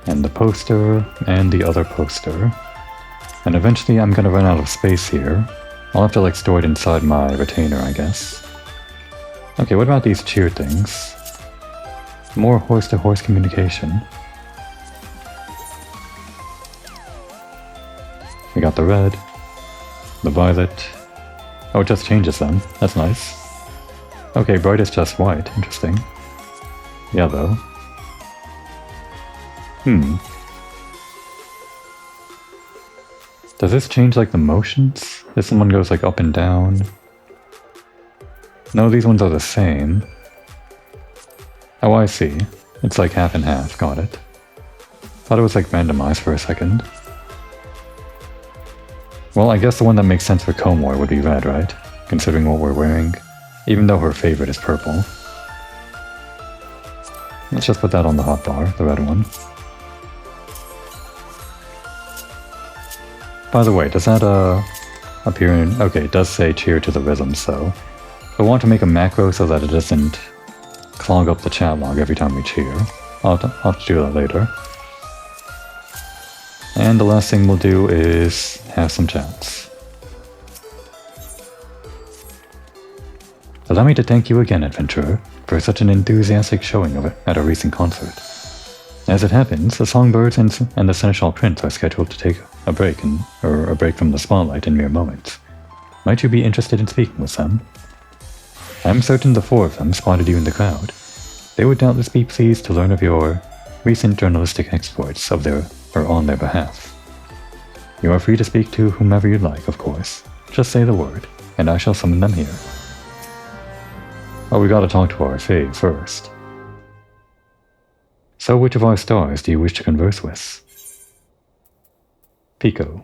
And the poster, and the other poster. And eventually I'm gonna run out of space here. I'll have to like store it inside my retainer, I guess. Okay, what about these cheer things? More horse-to-horse communication. We got the red, the violet. Oh, it just changes them. That's nice. Okay, bright is just white. Interesting. Yellow. Does this change like the motions? This one goes like up and down. No, these ones are the same. Oh, I see. It's like half and half. Got it. Thought it was like randomized for a second. Well, I guess the one that makes sense for Komor would be red, right? Considering what we're wearing. Even though her favorite is purple. Let's just put that on the hotbar, the red one. By the way, does that appear in... Okay, it does say cheer to the rhythm, so... I want to make a macro so that it doesn't clog up the chat log every time we cheer. I'll have to do that later. And the last thing we'll do is have some chats. Allow me to thank you again, adventurer, for such an enthusiastic showing of it at a recent concert. As it happens, the Songbirds and the Seneschal Prince are scheduled to take a break from the spotlight in mere moments. Might you be interested in speaking with them? I'm certain the four of them spotted you in the crowd. They would doubtless be pleased to learn of your recent journalistic exploits on their behalf. You are free to speak to whomever you'd like, of course. Just say the word, and I shall summon them here. Oh, we gotta talk to our Fave first. So which of our stars do you wish to converse with? Pico.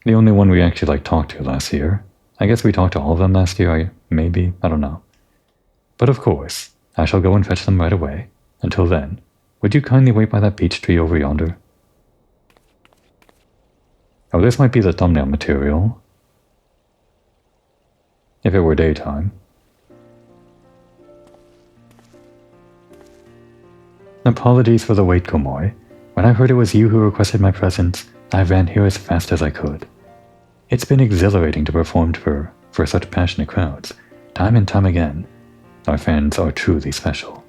The only one we actually talked to last year. I guess we talked to all of them last year, maybe, I don't know. But of course, I shall go and fetch them right away. Until then, would you kindly wait by that peach tree over yonder? Oh, this might be the thumbnail material. If it were daytime. Apologies for the wait, Komoi. When I heard it was you who requested my presence, I ran here as fast as I could. It's been exhilarating to perform for such passionate crowds, time and time again. Our fans are truly special.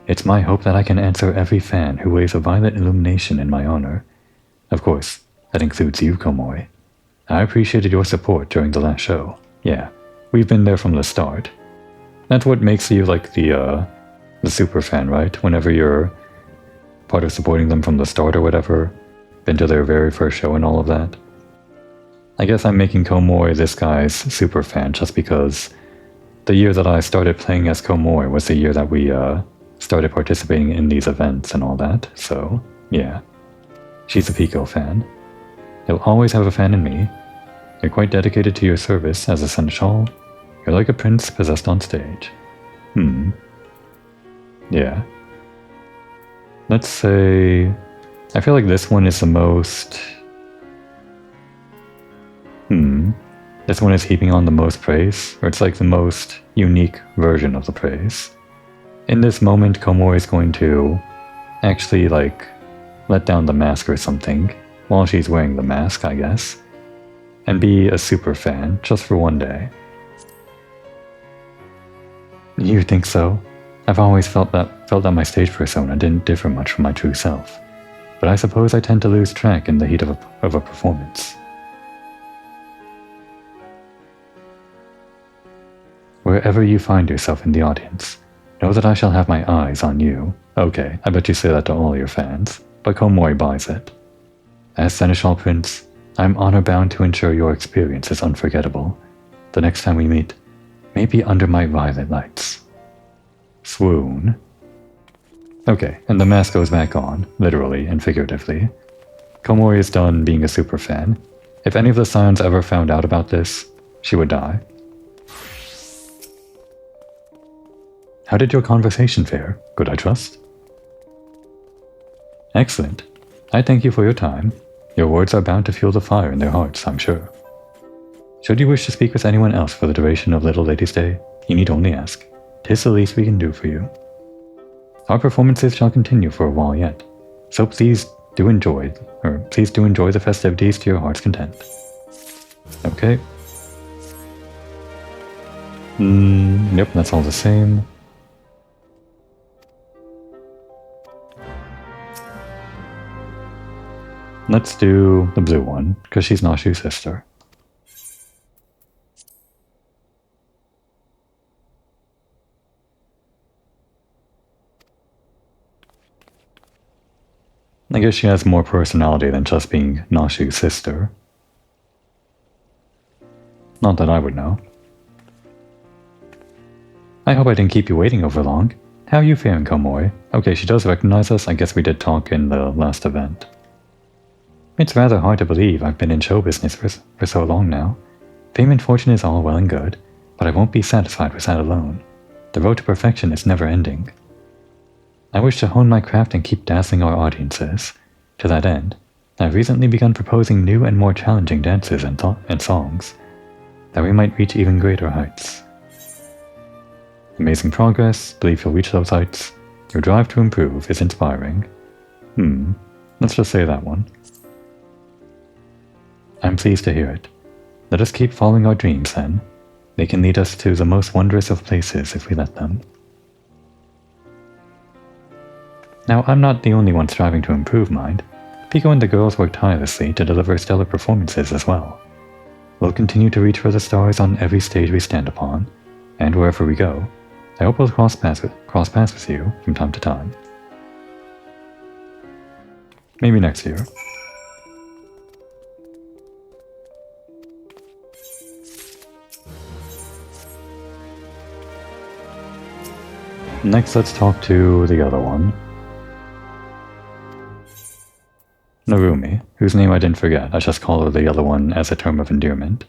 It's my hope that I can answer every fan who waves a violet illumination in my honor. Of course, that includes you, Komoi. I appreciated your support during the last show. Yeah, we've been there from the start. That's what makes you the super fan, right? Whenever you're part of supporting them from the start or whatever, been to their very first show and all of that. I guess I'm making Komoi this guy's super fan just because the year that I started playing as Komoi was the year that we started participating in these events and all that, so yeah. She's a Pico fan. You'll always have a fan in me. You're quite dedicated to your service as a seneschal. You're like a prince possessed on stage. Yeah. Let's say... I feel like this one is the most... This one is heaping on the most praise, or it's like the most unique version of the praise. In this moment, Komoi is going to actually let down the mask or something, while she's wearing the mask, I guess, and be a super fan, just for one day. You think so? I've always felt that my stage persona didn't differ much from my true self, but I suppose I tend to lose track in the heat of a performance. Wherever you find yourself in the audience, know that I shall have my eyes on you. Okay, I bet you say that to all your fans, but Komoi buys it. As Seneschal Prince, I'm honor-bound to ensure your experience is unforgettable. The next time we meet, maybe under my violet lights. Swoon. Okay, and the mask goes back on, literally and figuratively. Komoi is done being a super fan. If any of the Scions ever found out about this, she would die. How did your conversation fare? Good, I trust? Excellent. I thank you for your time. Your words are bound to fuel the fire in their hearts, I'm sure. Should you wish to speak with anyone else for the duration of Little Lady's Day, you need only ask. 'Tis the least we can do for you. Our performances shall continue for a while yet, so please do enjoy the festivities to your heart's content. Okay. Yep, that's all the same. Let's do the blue one, because she's Nashu's sister. I guess she has more personality than just being Nashu's sister. Not that I would know. I hope I didn't keep you waiting over long. How are you faring, Komoi? Okay, she does recognize us. I guess we did talk in the last event. It's rather hard to believe I've been in show business for so long now. Fame and fortune is all well and good, but I won't be satisfied with that alone. The road to perfection is never ending. I wish to hone my craft and keep dazzling our audiences. To that end, I've recently begun proposing new and more challenging dances and songs, that we might reach even greater heights. Amazing progress, believe you'll reach those heights. Your drive to improve is inspiring. Let's just say that one. I'm pleased to hear it. Let us keep following our dreams then. They can lead us to the most wondrous of places if we let them. Now, I'm not the only one striving to improve, mind. Pico and the girls work tirelessly to deliver stellar performances as well. We'll continue to reach for the stars on every stage we stand upon, and wherever we go, I hope we'll cross paths with you from time to time. Maybe next year. Next, let's talk to the other one. Narumi, whose name I didn't forget. I just call her the other one as a term of endearment.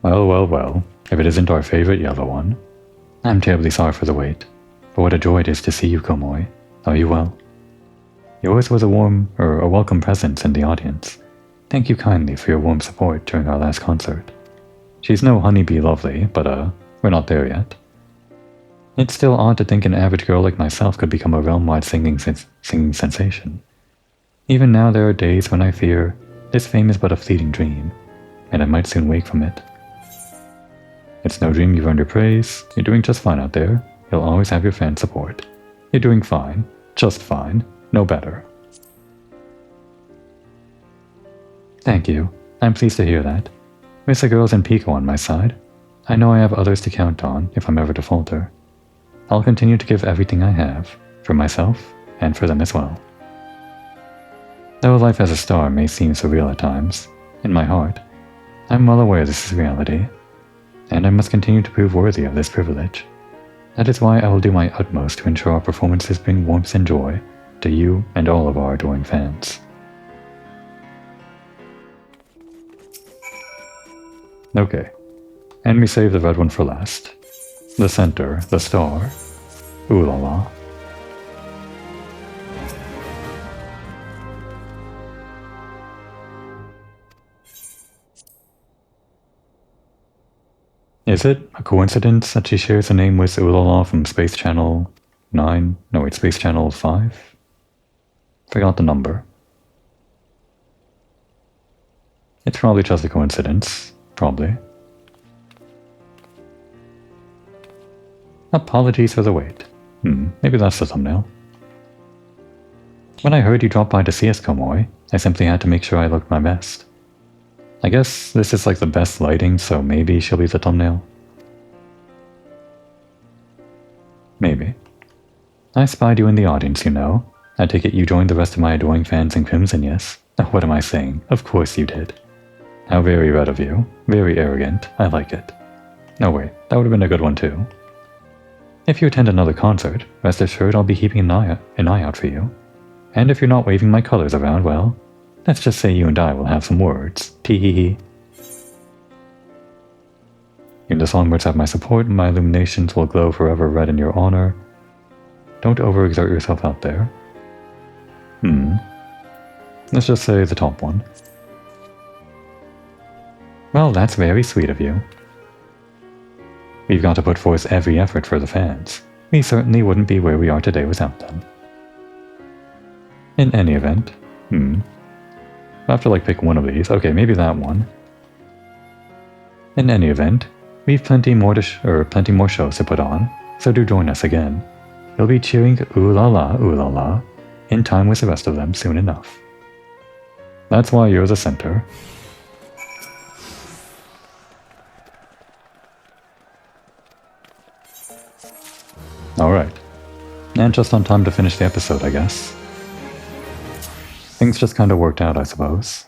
Well, if it isn't our favorite yellow one. I'm terribly sorry for the wait, but what a joy it is to see you, Komoi. Are you well? Yours was a welcome presence in the audience. Thank you kindly for your warm support during our last concert. She's no honeybee lovely, but we're not there yet. It's still odd to think an average girl like myself could become a realm-wide singing sensation. Even now there are days when I fear this fame is but a fleeting dream, and I might soon wake from it. It's no dream you've earned your praise. You're doing just fine out there. You'll always have your fan support. You're doing fine. Just fine. No better. Thank you. I'm pleased to hear that. With the girls and Pico on my side, I know I have others to count on if I'm ever to falter. I'll continue to give everything I have, for myself and for them as well. Though life as a star may seem surreal at times, in my heart, I'm well aware this is reality, and I must continue to prove worthy of this privilege. That is why I will do my utmost to ensure our performances bring warmth and joy to you and all of our adoring fans. Okay, and we save the red one for last. The center, the star. Ooh la la. Is it a coincidence that she shares a name with Ulala from Space Channel 9? No, wait, Space Channel 5? Forgot the number. It's probably just a coincidence. Probably. Apologies for the wait. Maybe that's the thumbnail. When I heard you drop by to see us, Komoi, I simply had to make sure I looked my best. I guess this is like the best lighting, so maybe she'll be the thumbnail. Maybe. I spied you in the audience, you know. I take it you joined the rest of my adoring fans in Crimson, yes? What am I saying? Of course you did. How very red of you. Very arrogant. I like it. No wait, that would have been a good one too. If you attend another concert, rest assured I'll be keeping an eye out for you. And if you're not waving my colors around, well, let's just say you and I will have some words. Tee-hee-hee. Your songbirds have my support, and my illuminations will glow forever red in your honor. Don't overexert yourself out there. Let's just say the top one. Well, that's very sweet of you. We've got to put forth every effort for the fans. We certainly wouldn't be where we are today without them. In any event, I'll have to pick one of these. Okay, maybe that one. In any event, we've plenty more shows to put on, so do join us again. You'll be cheering ooh la la, in time with the rest of them soon enough. That's why you're the center. Alright. And just on time to finish the episode, I guess. Things just kind of worked out, I suppose.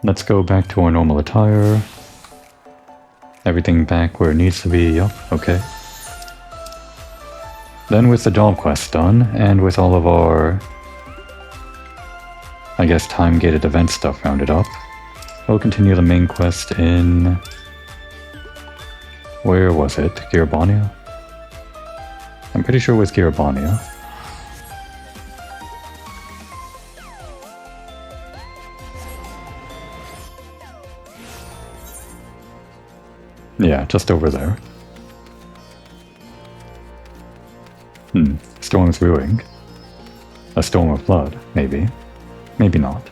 Let's go back to our normal attire. Everything back where it needs to be, yup, okay. Then with the job quest done, and with all of our, I guess, time-gated event stuff rounded up, we'll continue the main quest in... Where was it? Girabania? I'm pretty sure it was Girabania. Yeah, just over there. Storm's brewing. A storm of blood, maybe. Maybe not.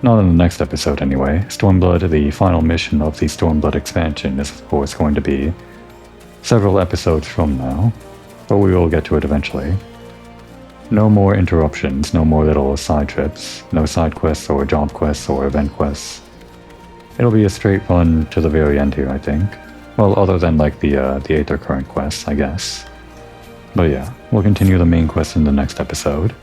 Not in the next episode anyway. Stormblood, the final mission of the Stormblood expansion, is of course going to be several episodes from now, but we will get to it eventually. No more interruptions, no more little side trips, no side quests or job quests or event quests. It'll be a straight run to the very end here, I think. Well, other than like the Aether Current quests, I guess. But yeah, we'll continue the main quest in the next episode.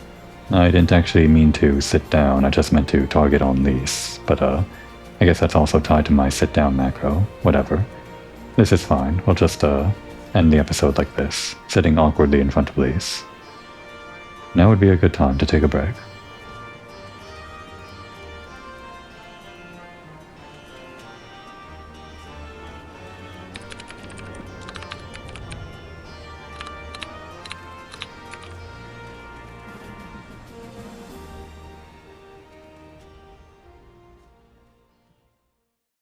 I didn't actually mean to sit down, I just meant to target on Lise, but I guess that's also tied to my sit down macro, whatever. This is fine, we'll just end the episode like this, sitting awkwardly in front of Lise. Now would be a good time to take a break.